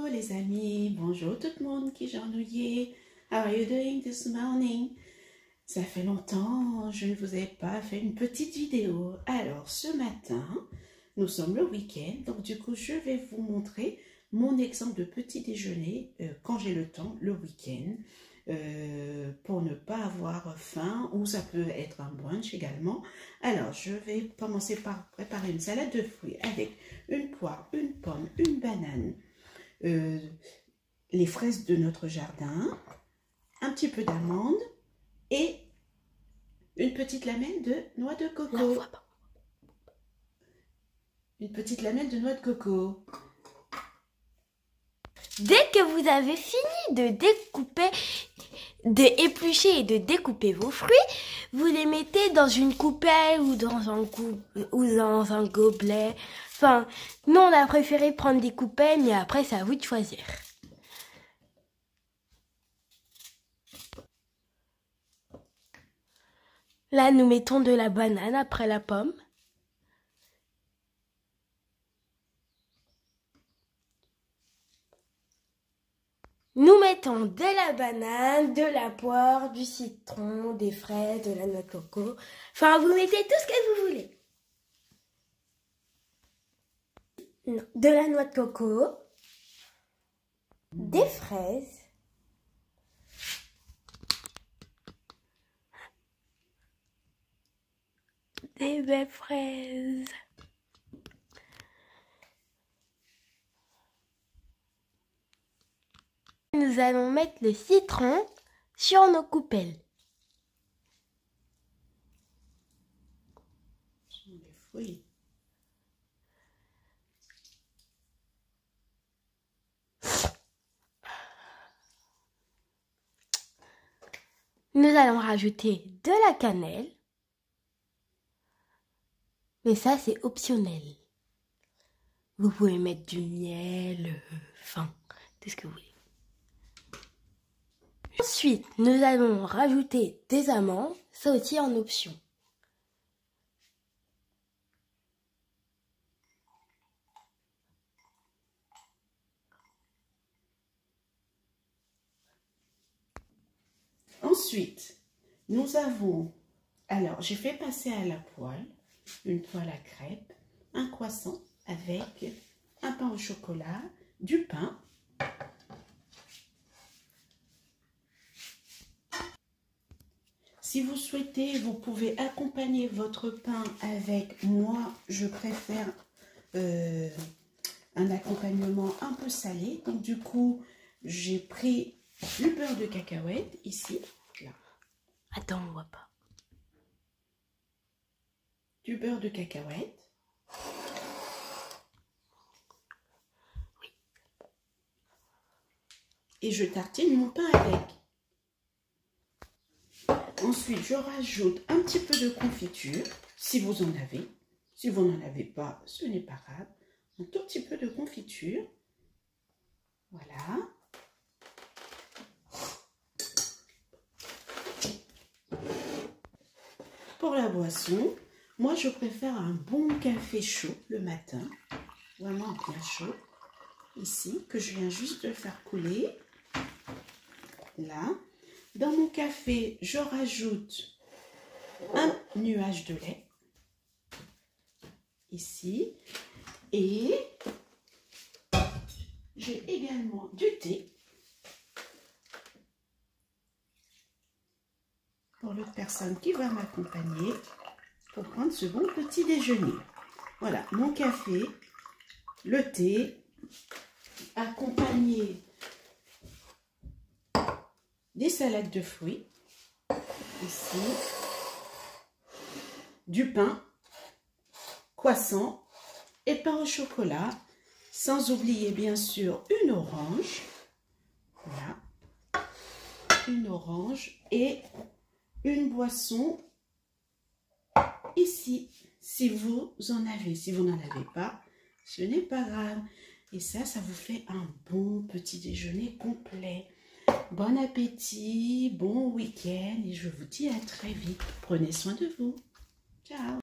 les amis, bonjour tout le monde qui est ennuyé. How are you doing this morning? Ça fait longtemps, je ne vous ai pas fait une petite vidéo. Alors ce matin, nous sommes le week-end, donc du coup je vais vous montrer mon exemple de petit déjeuner quand j'ai le temps, le week-end, pour ne pas avoir faim, ou ça peut être un brunch également. Alors je vais commencer par préparer une salade de fruits avec une poire, une pomme, une banane, les fraises de notre jardin, un petit peu d'amande et une petite lamelle de noix de coco. Une petite lamelle de noix de coco. Dès que vous avez fini de découper, éplucher et de découper vos fruits, vous les mettez dans une coupelle ou dans un gobelet. Enfin, nous on a préféré prendre des coupelles, mais après c'est à vous de choisir. Là, nous mettons de la banane après la pomme. Nous mettons de la banane, de la poire, du citron, des fraises, de la noix de coco. Enfin, vous mettez tout ce que vous voulez. Non, de la noix de coco, des fraises, des belles fraises. Nous allons mettre le citron sur nos coupelles. Les fruits. Nous allons rajouter de la cannelle. Mais ça, c'est optionnel. Vous pouvez mettre du miel, enfin, tout ce que vous voulez. Ensuite, nous allons rajouter des amandes, ça aussi en option. Ensuite, nous avons, alors j'ai fait passer à la poêle, une poêle à crêpes, un croissant avec un pain au chocolat, du pain, si vous souhaitez, vous pouvez accompagner votre pain avec, moi je préfère un accompagnement un peu salé, donc du coup j'ai pris du beurre de cacahuète ici, là. Attends, on voit pas. Du beurre de cacahuète. Oui. Et je tartine mon pain avec. Ensuite, je rajoute un petit peu de confiture, si vous en avez. Si vous n'en avez pas, ce n'est pas grave. Un tout petit peu de confiture. Voilà. Pour la boisson, moi je préfère un bon café chaud le matin. Vraiment bien chaud. Ici, que je viens juste de faire couler. Là. Dans mon café, je rajoute un nuage de lait. Ici. Et j'ai également du thé. Pour l'autre personne qui va m'accompagner pour prendre ce bon petit déjeuner. Voilà, mon café, le thé, accompagné des salades de fruits, ici, du pain, croissant et pain au chocolat, sans oublier bien sûr une orange, voilà, une orange et une boisson ici, si vous en avez. Si vous n'en avez pas, ce n'est pas grave. Et ça vous fait un bon petit déjeuner complet. Bon appétit, bon week-end et je vous dis à très vite. Prenez soin de vous. Ciao.